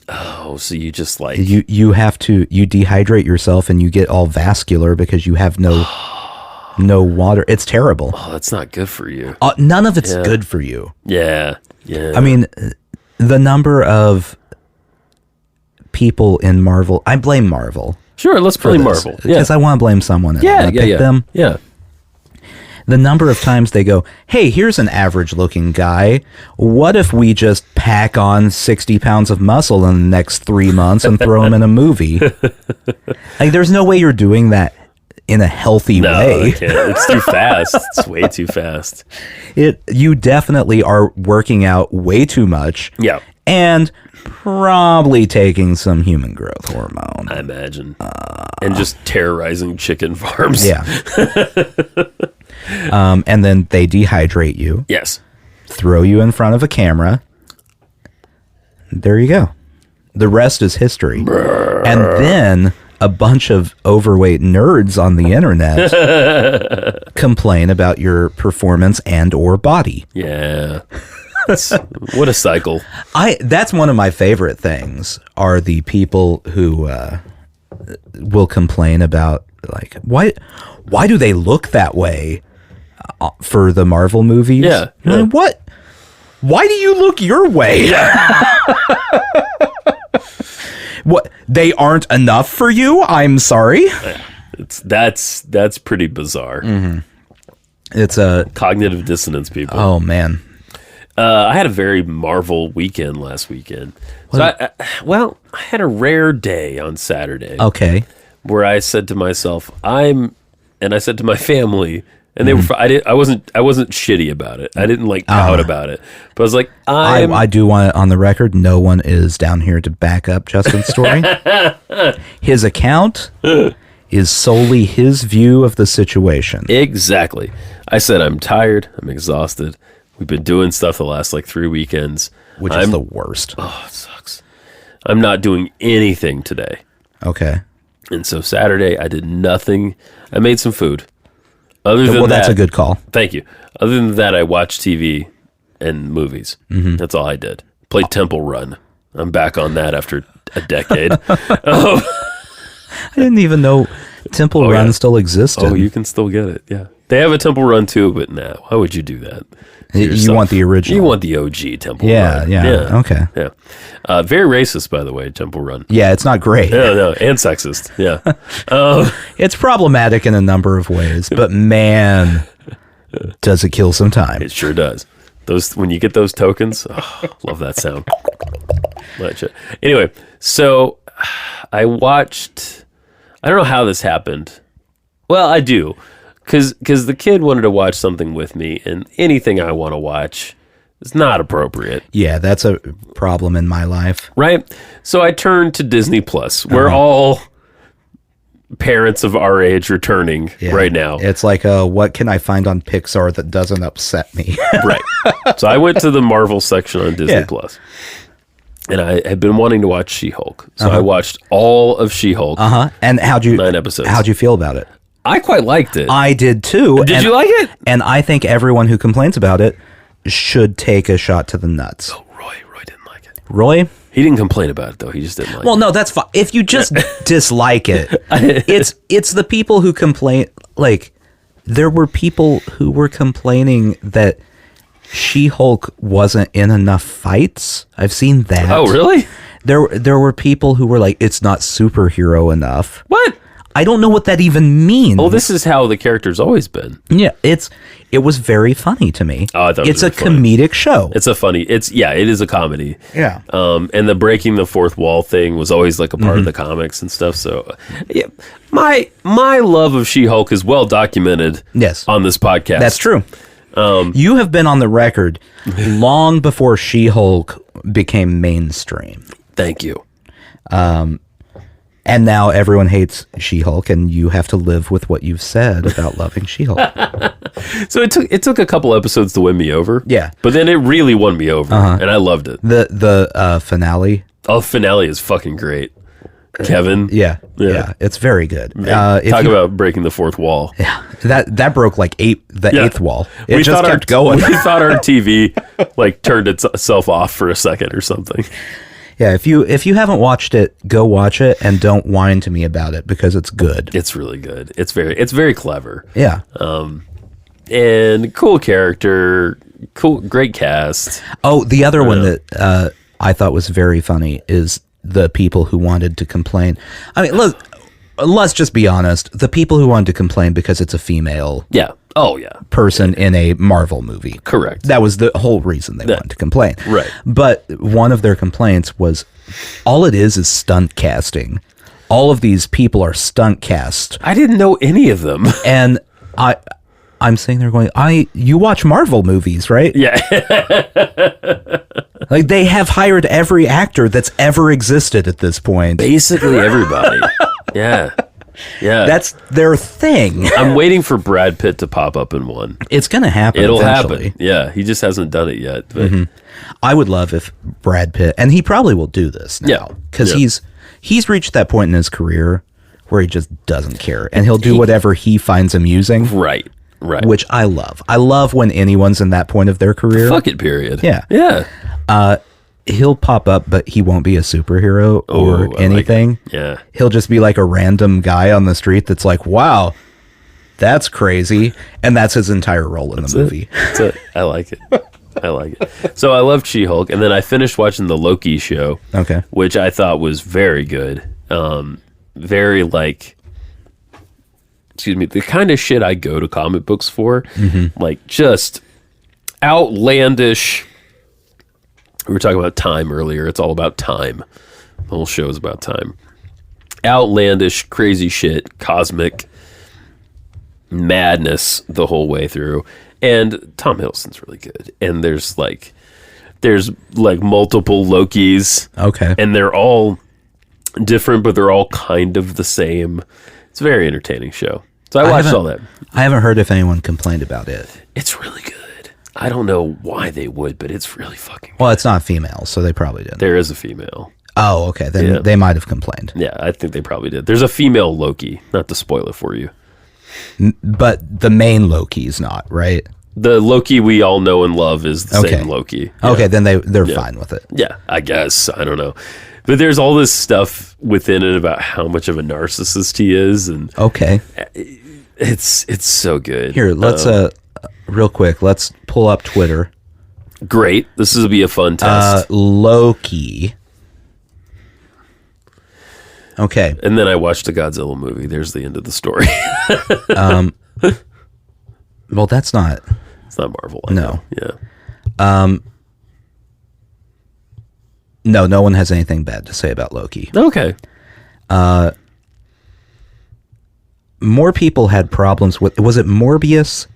Oh, so you just like you dehydrate yourself and you get all vascular because you have no water. It's terrible. Oh, that's not good for you. None of it's good for you. Yeah. I mean, the number of people in Marvel, I blame Marvel. Sure, let's blame Marvel. Because I want to blame someone. Pick them. Yeah. The number of times they go, hey, here's an average-looking guy. What if we just pack on 60 pounds of muscle in the next 3 months and throw him in a movie? Like, there's no way you're doing that in a healthy way. It's too fast. It's way too fast. You definitely are working out way too much. Yeah. And probably taking some human growth hormone. I imagine. And just terrorizing chicken farms. Yeah. And then they dehydrate you. Yes. Throw you in front of a camera. There you go. The rest is history. And then a bunch of overweight nerds on the internet complain about your performance and or body. Yeah. What a cycle. That's one of my favorite things are the people who will complain about like why do they look that way for the Marvel movies? Yeah. Like, what? Why do you look your way? Yeah. What? They aren't enough for you? I'm sorry. That's pretty bizarre. Mm-hmm. It's a cognitive dissonance, people. Oh man. I had a very Marvel weekend last weekend. So I had a rare day on Saturday. Okay. Where I said to myself, and I said to my family, and they were. I wasn't shitty about it. I didn't like pout about it. But I was like, I do want it on the record. No one is down here to back up Justin's story. His account is solely his view of the situation. Exactly. I said I'm tired. I'm exhausted. We've been doing stuff the last like 3 weekends. Which is the worst. Oh, it sucks. I'm not doing anything today. Okay. And so Saturday, I did nothing. I made some food. That's a good call. Thank you. Other than that, I watched TV and movies. Mm-hmm. That's all I did. Played Temple Run. I'm back on that after a decade. I didn't even know Temple Run still existed. Oh, you can still get it. Yeah. They have a Temple Run too, but nah, why would you do that? You want the original. You want the OG Temple Run. Yeah. Okay. Yeah. Very racist, by the way, Temple Run. Yeah, it's not great. No, and sexist. Yeah. It's problematic in a number of ways, but man, does it kill some time. It sure does. When you get those tokens, love that sound. Anyway, so I watched. I don't know how this happened. Well, I do, because the kid wanted to watch something with me, and anything I want to watch is not appropriate. Yeah, that's a problem in my life. Right? So I turned to Disney Plus. We're all parents of our age returning right now. It's like, what can I find on Pixar that doesn't upset me? Right. So I went to the Marvel section on Disney Plus. And I had been wanting to watch She-Hulk. So I watched all of She-Hulk. And 9 episodes. How'd you feel about it? I quite liked it. I did too. Did you like it? And I think everyone who complains about it should take a shot to the nuts. Oh, Roy didn't like it. Roy? He didn't complain about it though. He just didn't like it. Well, no, that's fine. If you just dislike it, it's the people who complain. Like, there were people who were complaining that She-Hulk wasn't in enough fights. I've seen that. Oh, really? There were people who were like, it's not superhero enough. What? I don't know what that even means. Well, this is how the character's always been. Yeah, it was very funny to me. Oh, I thought it's it was a comedic show. It is a comedy. Yeah. And the breaking the fourth wall thing was always like a part of the comics and stuff. So, yeah, my love of She-Hulk is well documented. Yes. On this podcast. That's true. You have been on the record long before She-Hulk became mainstream. Thank you. And now everyone hates She-Hulk, and you have to live with what you've said about loving She-Hulk. So it took a couple episodes to win me over. Yeah. But then it really won me over, and I loved it. The finale. Oh, finale is fucking great. Kevin. Yeah. It's very good. Talk about breaking the fourth wall. Yeah. That broke like the eighth wall. It just kept going. We thought our TV like turned itself off for a second or something. Yeah, if you haven't watched it, go watch it and don't whine to me about it because it's good. It's really good. It's very clever. Yeah. And cool character, great cast. Oh, the other one that I thought was very funny is the people who wanted to complain. I mean, let's just be honest. The people who wanted to complain because it's a female person in a Marvel movie. Correct. That was the whole reason they wanted to complain. Right. But one of their complaints was, all it is stunt casting. All of these people are stunt cast. I didn't know any of them. And I'm sitting there going, you watch Marvel movies, right? Yeah. Like, they have hired every actor that's ever existed at this point. Basically everybody. Yeah. Yeah. That's their thing. I'm waiting for Brad Pitt to pop up in one. It's going to happen. It'll eventually. happen. Yeah. He just hasn't done it yet. But. I would love if Brad Pitt, and he probably will do this now, because he's reached that point in his career where he just doesn't care, and he'll do whatever he finds amusing. Right. Which I love. I love when anyone's in that point of their career. Fuck it, period. Yeah. Yeah. He'll pop up, but he won't be a superhero or anything. Like yeah. He'll just be like a random guy on the street that's like, wow, that's crazy. And that's his entire role in the movie. That's it. I like it. I like it. So I loved She-Hulk, and then I finished watching the Loki show. Okay. Which I thought was very good. Very like, excuse me, the kind of shit I go to comic books for. Like just outlandish. We were talking about time earlier. It's all about time. The whole show is about time. Outlandish, crazy shit, cosmic madness the whole way through. And Tom Hiddleston's really good. And there's multiple Lokis. Okay. And they're all different, but they're all kind of the same. It's a very entertaining show. So I watched all that. I haven't heard if anyone complained about it. It's really good. I don't know why they would, but it's really fucking good. Well, it's not female, so they probably didn't. There is a female. Oh, okay. Then they might have complained. Yeah, I think they probably did. There's a female Loki. Not to spoil it for you. But the main Loki's not, right? The Loki we all know and love is the same Loki. Yeah. Okay, then they're fine with it. Yeah, I guess. I don't know. But there's all this stuff within it about how much of a narcissist he is. And okay. It's so good. Here, let's real quick. Let's pull up Twitter. Great. This will be a fun test. Loki. Okay. And then I watched the Godzilla movie. There's the end of the story. Well, that's not. It's not Marvel. No. Yeah. No one has anything bad to say about Loki. Okay. More people had problems with. Was it Morbius?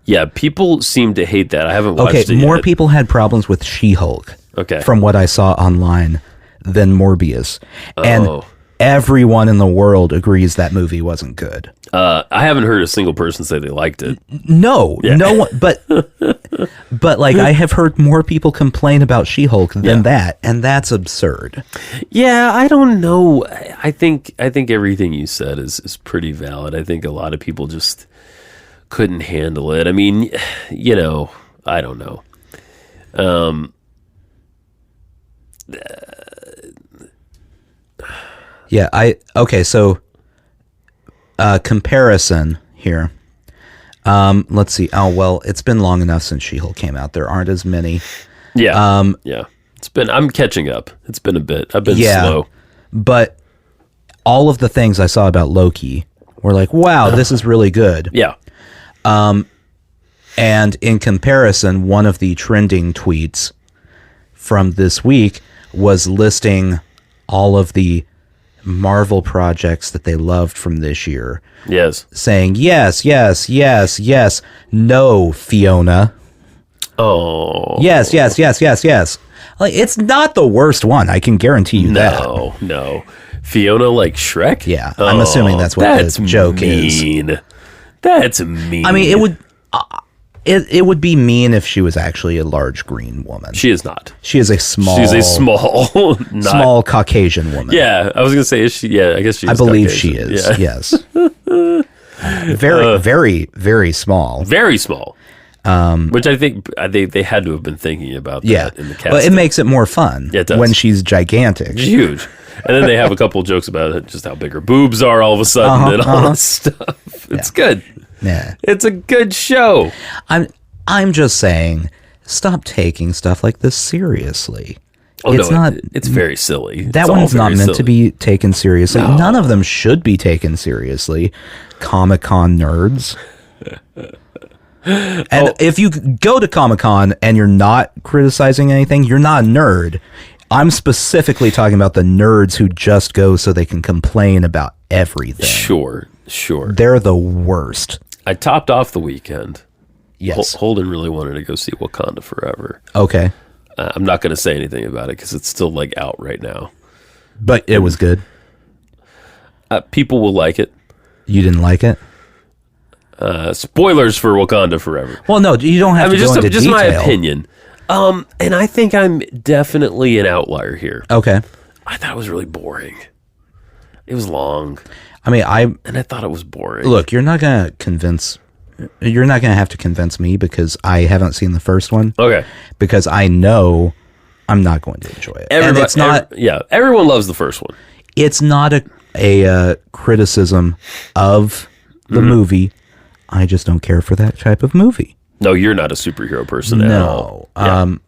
Yeah, people seem to hate that. I haven't watched it yet. More people had problems with She-Hulk. Okay. From what I saw online than Morbius. And Oh. everyone in the world agrees that movie wasn't good. I haven't heard a single person say they liked it. No, Yeah. no one, but like I have heard more people complain about She-Hulk than that, and that's absurd. Yeah, I don't know. I think everything you said is pretty valid. I think a lot of people just couldn't handle it. I mean, I don't know. Yeah, so comparison here. Let's see. Oh, well, it's been long enough since She-Hulk came out. There aren't as many. Yeah. Yeah. I'm catching up. It's been a bit. I've been slow. But all of the things I saw about Loki were like, wow, this is really good. Yeah. And in comparison, one of the trending tweets from this week was listing all of the Marvel projects that they loved from this year. Yes. Saying, yes, yes, yes, yes. No, Fiona. Oh. Yes, yes, yes, yes, yes. Like, it's not the worst one. I can guarantee you that. No. Fiona like Shrek? Yeah. I'm assuming that's what the joke is. That's mean. I mean, it would be mean if she was actually a large green woman. She is not. She is a small. She's a small, small Caucasian woman. Yeah, I was gonna say, is she? Yeah, I guess she is. I believe Caucasian. she is. Yeah. Yes. Very, very, very small. Very small. Which I think they had to have been thinking about that in the cast. Well, it makes it more fun Yeah, it does. when she's gigantic. It's huge. And then they have a couple jokes about it, just how big her boobs are all of a sudden and all this stuff. It's good. Yeah. It's a good show. I'm just saying, stop taking stuff like this seriously. Oh, it's no, not. It's very silly. That It's one's all not very meant to silly. be taken seriously. No. None of them should be taken seriously. Comic-Con nerds. And if you go to Comic-Con and you're not criticizing anything, you're not a nerd. I'm specifically talking about the nerds who just go so they can complain about everything. Sure. They're the worst. I topped off the weekend. Yes. Holden really wanted to go see Wakanda Forever. Okay. I'm not going to say anything about it because it's still like out right now. But it was good. People will like it. You didn't like it? Spoilers for Wakanda Forever. Well, no, you don't have to go into just detail. my opinion. And I think I'm definitely an outlier here. Okay. I thought it was really boring. It was long. I mean, and I thought it was boring. Look, you're not going to have to convince me because I haven't seen the first one. Okay. Because I know I'm not going to enjoy it. And it's not. Everyone loves the first one. It's not a criticism of the movie. I just don't care for that type of movie. No, you're not a superhero person at all. And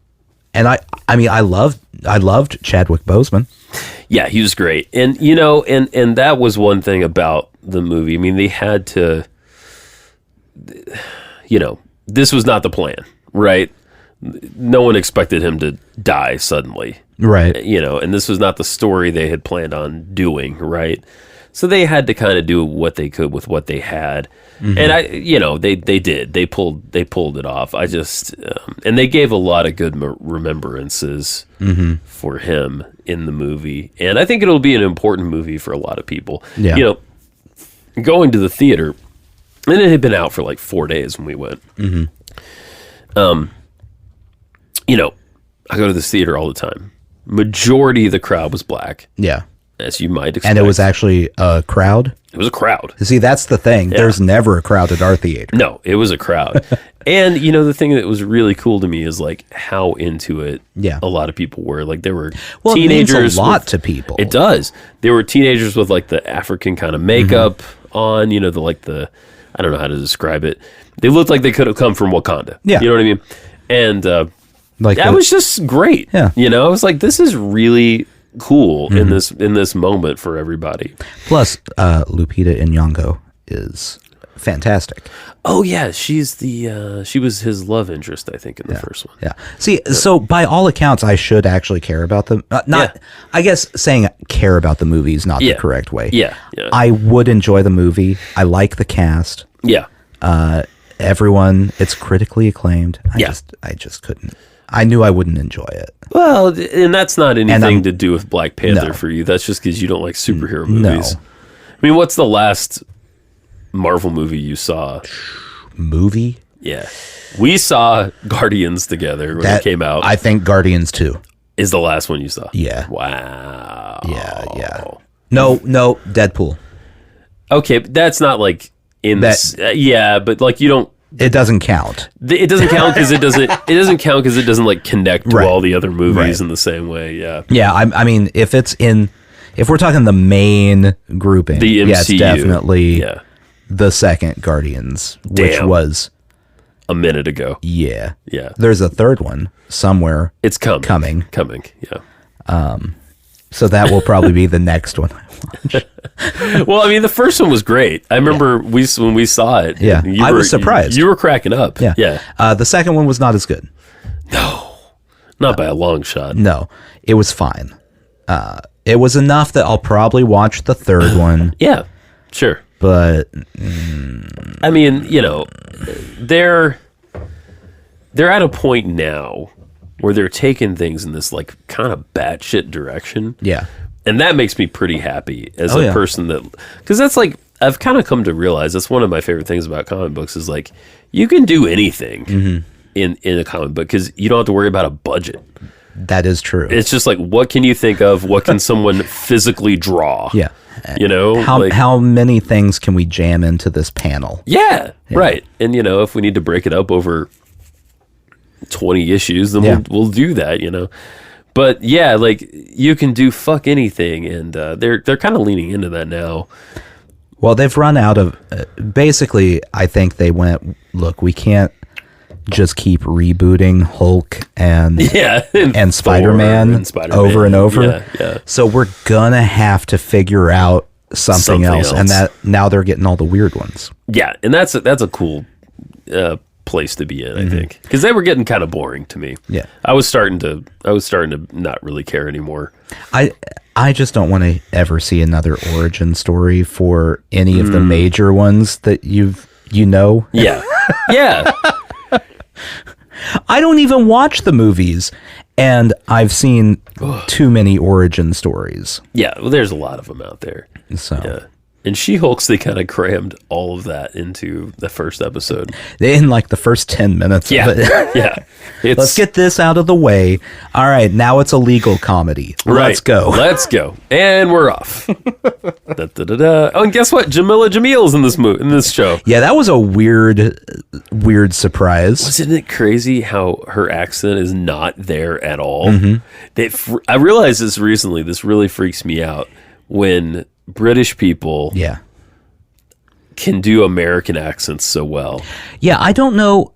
I mean, I loved Chadwick Boseman. Yeah, he was great. And and that was one thing about the movie. I mean, they had to this was not the plan, right? No one expected him to die suddenly. Right. And this was not the story they had planned on doing, right? So they had to kind of do what they could with what they had. Mm-hmm. And they did. They pulled it off. I just and they gave a lot of good remembrances for him in the movie. And I think it'll be an important movie for a lot of people. Yeah. Going to the theater, and it had been out for like 4 days when we went. Mm-hmm. I go to this theater all the time. Majority of the crowd was black. Yeah. As you might expect. And it was actually a crowd? It was a crowd. See, that's the thing. Yeah. There's never a crowd at our theater. No, it was a crowd. And, the thing that was really cool to me is, like, how into it a lot of people were. Like, there were teenagers. It means a lot to people. It does. There were teenagers with, like, the African kind of makeup. on. You know, I don't know how to describe it. They looked like they could have come from Wakanda. Yeah. You know what I mean? And that was just great. Yeah. You know, I was like, this is really cool in this moment for everybody. Plus, Lupita Nyong'o is fantastic. Oh yeah, she was his love interest, I think, in the first one. Yeah. See, so by all accounts, I should actually care about them. I guess saying care about the movie is not the correct way. Yeah. I would enjoy the movie. I like the cast. Yeah. Everyone, it's critically acclaimed. I just couldn't. I knew I wouldn't enjoy it. Well, and that's not anything to do with Black Panther for you. That's just because you don't like superhero movies. No. I mean, what's the last Marvel movie you saw? Movie? Yeah. We saw Guardians together when it came out. I think Guardians 2 is the last one you saw. Yeah. Wow. Yeah. No, Deadpool. Okay, but that's not like in this. But like you don't. It doesn't count. It doesn't count because it doesn't like connect to all the other movies in the same way. Yeah. Yeah. I mean, if we're talking the main grouping, the MCU, it's definitely the second Guardians, which was a minute ago. Yeah. Yeah. There's a third one somewhere. It's coming. Yeah. So that will probably be the next one I watch. Well, I mean, the first one was great. I remember when we saw it. Yeah, I was surprised. You were cracking up. Yeah. The second one was not as good. No, not by a long shot. No, it was fine. It was enough that I'll probably watch the third one. Yeah, sure. But I mean, you know, they're at a point now where they're taking things in this like kind of batshit direction. Yeah. And that makes me pretty happy as a person because that's like, I've kind of come to realize that's one of my favorite things about comic books is like, you can do anything in a comic book because you don't have to worry about a budget. That is true. It's just like, what can you think of? What can someone physically draw? Yeah. You know? How many things can we jam into this panel? Yeah, right. And, you know, if we need to break it up over 20 issues, then we'll do that, you know? But yeah, like you can do fuck anything, and they're kind of leaning into that now. Well, they've run out of basically. I think they went, look, we can't just keep rebooting Hulk and Spider-Man over and over. Yeah. So we're gonna have to figure out something else, and that now they're getting all the weird ones. Yeah, and that's a cool place to be in, I think, because they were getting kind of boring to me. Yeah, I was starting to not really care anymore. I just don't want to ever see another origin story for any of the major ones that you know. Yeah. Yeah. I don't even watch the movies, and I've seen too many origin stories. Yeah, well, there's a lot of them out there. So yeah. And She-Hulk's, they kind of crammed all of that into the first episode. In like the first 10 minutes of it. Yeah. Let's get this out of the way. All right, now it's a legal comedy. Right. Let's go. Let's go. And we're off. Oh, and guess what? Jamila Jamil's in this show. Yeah, that was a weird surprise. Wasn't it crazy how her accent is not there at all? I realized this recently. This really freaks me out when British people can do American accents so well. Yeah, I don't know.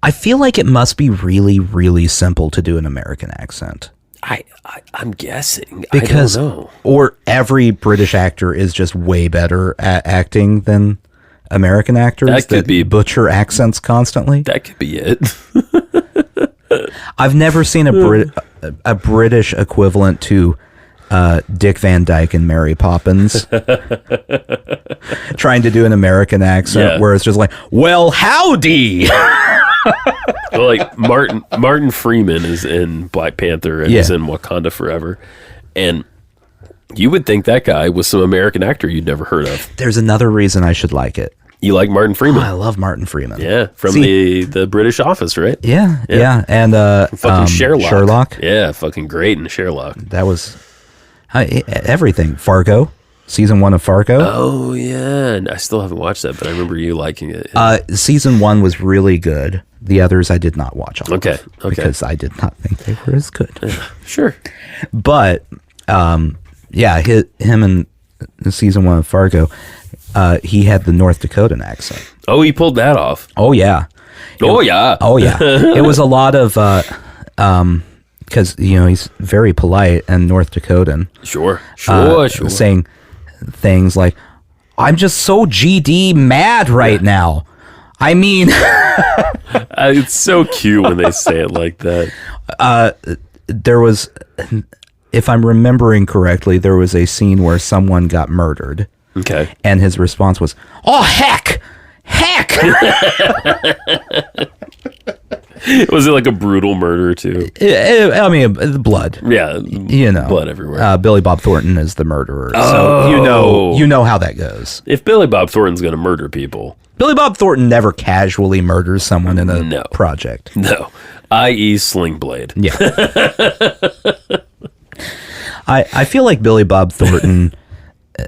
I feel like it must be really, really simple to do an American accent. I'm guessing. Because, I don't know. Or every British actor is just way better at acting than American actors that butcher accents constantly. That could be it. I've never seen a British equivalent to Dick Van Dyke and Mary Poppins trying to do an American accent where it's just like, well, howdy. Well, like Martin Freeman is in Black Panther and is in Wakanda Forever, and you would think that guy was some American actor you'd never heard of. There's another reason I should like it. You like Martin Freeman? Oh, I love Martin Freeman. Yeah, from the British Office, right? Yeah, and fucking Sherlock. Yeah, fucking great in Sherlock. That was everything. Fargo, season 1 of Fargo. Oh yeah, I still haven't watched that, but I remember you liking it. Season 1 was really good. The others I did not watch all Okay. Because I did not think they were as good. Sure. But him and season 1 of Fargo, he had the North Dakotan accent. Oh, he pulled that off. Oh yeah. Oh yeah. It was a lot of because he's very polite and North Dakotan. Sure. Saying things like, "I'm just so GD mad right now." I mean, it's so cute when they say it like that. There was, if I'm remembering correctly, there was a scene where someone got murdered. Okay. And his response was, "Oh, heck! Was it like a brutal murder too? I mean, blood. Yeah. Blood everywhere. Billy Bob Thornton is the murderer. So you know how that goes. If Billy Bob Thornton's going to murder people. Billy Bob Thornton never casually murders someone in a project. No. I.e. Sling Blade. Yeah. I feel like Billy Bob Thornton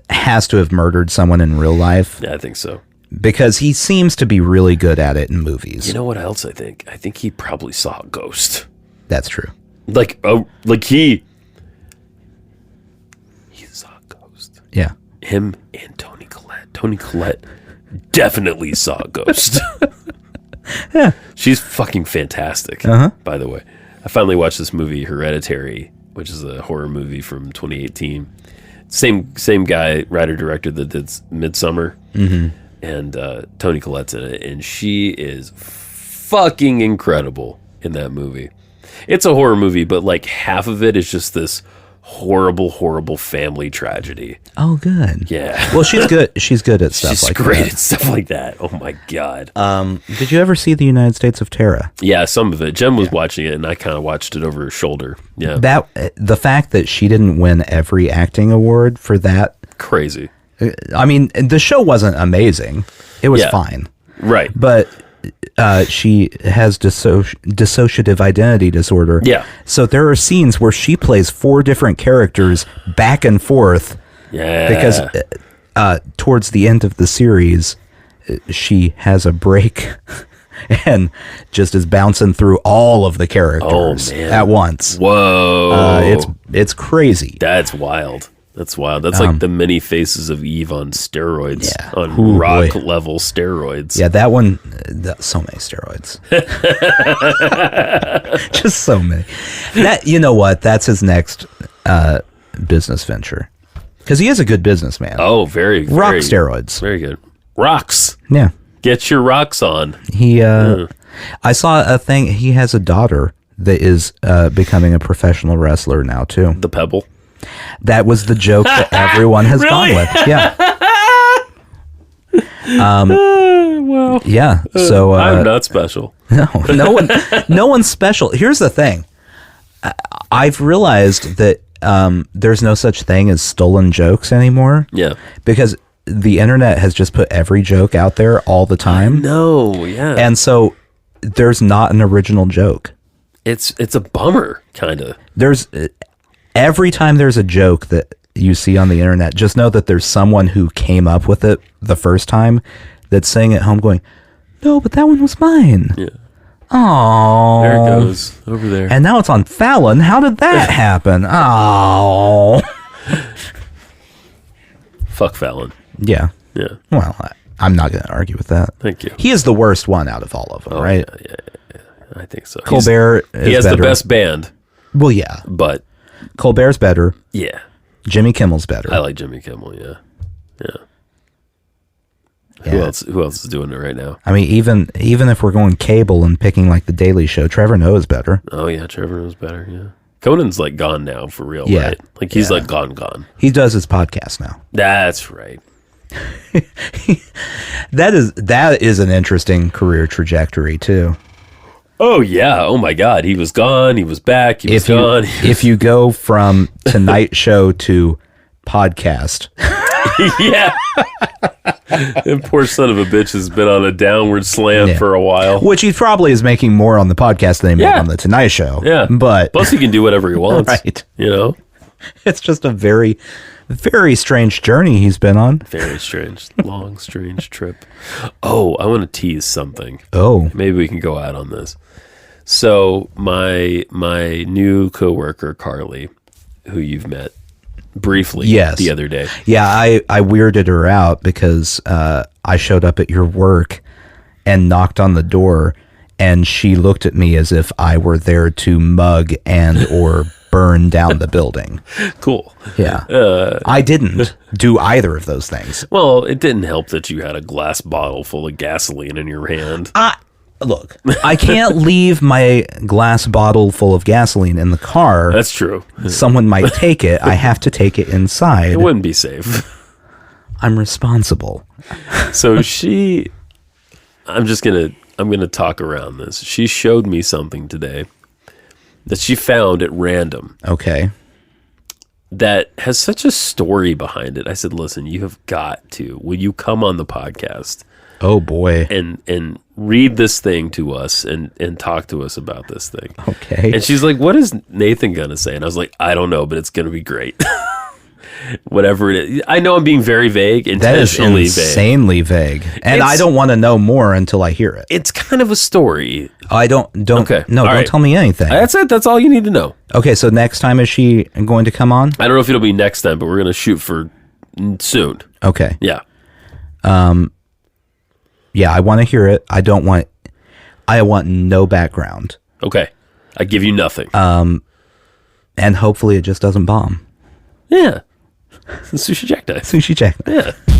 has to have murdered someone in real life. Yeah, I think so. Because he seems to be really good at it in movies. You know what else I think? I think he probably saw a ghost. That's true. Like he saw a ghost. Yeah. Him and Toni Collette. Toni Collette definitely saw a ghost. Yeah. She's fucking fantastic, by the way. I finally watched this movie, Hereditary, which is a horror movie from 2018. Same guy, writer-director that did Midsommar. Mm-hmm. And Toni Collette's in it, and she is fucking incredible in that movie. It's a horror movie, but like half of it is just this horrible family tragedy. Oh, good. Yeah. Well, she's good. She's good at stuff like that. She's great at stuff like that. Oh my god. Did you ever see The United States of Terror? Yeah, some of it. Jem was watching it, and I kind of watched it over her shoulder. Yeah. The fact that she didn't win every acting award for that, crazy. I mean, the show wasn't amazing. It was fine. Right. But she has dissociative identity disorder. Yeah. So there are scenes where she plays 4 different characters back and forth. Yeah. Because towards the end of the series, she has a break and just is bouncing through all of the characters at once. Whoa. It's crazy. That's wild. That's wild. That's like the many faces of Eve on steroids. Yeah. On rock level steroids. Yeah, that one, so many steroids. Just so many. You know what? That's his next business venture. Because he is a good businessman. Oh, very steroids. Very good. Rocks. Yeah. Get your rocks on. I saw a thing. He has a daughter that is becoming a professional wrestler now, too. The Pebble. That was the joke that everyone has gone with. Yeah. Well, yeah. So I'm not special. No one's special. Here's the thing. I've realized that there's no such thing as stolen jokes anymore. Yeah. Because the internet has just put every joke out there all the time. No, yeah. And so there's not an original joke. It's a bummer, kind of. Every time there's a joke that you see on the internet, just know that there's someone who came up with it the first time that's saying at home going, "No, but that one was mine." Yeah. Oh. There it goes. Over there. And now it's on Fallon. How did that happen? Oh. Fuck Fallon. Yeah. Yeah. Well, I'm not going to argue with that. Thank you. He is the worst one out of all of them, right? Yeah. I think so. Colbert is He has better. the best band. Well, yeah. But Colbert's better. Yeah. Jimmy Kimmel's better. I like Jimmy Kimmel, yeah. Who else is doing it right now? I mean, even if we're going cable and picking like the Daily Show, Trevor Noah's better. Oh yeah, Trevor Noah's better, yeah. Conan's like gone now for real, right? Like he's like gone. He does his podcast now. That's right. That is an interesting career trajectory too. Oh yeah. Oh my God. He was gone. He was back. He was gone. If you go from Tonight Show to podcast. Yeah. That poor son of a bitch has been on a downward slant for a while. Which he probably is making more on the podcast than he made on the Tonight Show. Yeah. But plus he can do whatever he wants. Right. You know? It's just a very, very strange journey he's been on. Very strange. Long, strange trip. Oh, I want to tease something. Oh. Maybe we can go out on this. So my new coworker, Carly, who you've met briefly the other day. Yeah, I weirded her out because I showed up at your work and knocked on the door, and she looked at me as if I were there to mug and or burn down the building. Cool. Yeah. I didn't do either of those things. Well, it didn't help that you had a glass bottle full of gasoline in your hand. Look, I can't leave my glass bottle full of gasoline in the car. That's true. Someone might take it. I have to take it inside. It wouldn't be safe. I'm responsible. So I'm gonna talk around this. She showed me something today that she found at random. Okay. That has such a story behind it. I said, listen, you have got to. Will you come on the podcast? Oh boy. And read this thing to us and talk to us about this thing. Okay. And she's like, what is Nathan gonna say? And I was like, I don't know, but it's gonna be great. Whatever it is. I know I'm being very vague, intentionally that is insanely vague. And I don't want to know more until I hear it. It's kind of a story. I don't okay. No, don't tell me anything. That's it. That's all you need to know. Okay, so next time is she going to come on? I don't know if it'll be next time, but we're going to shoot for soon. Okay. Yeah. Yeah, I want to hear it. I want no background. Okay. I give you nothing. And hopefully it just doesn't bomb. Yeah. Sushi jackknife. Sushi jackknife. Yeah.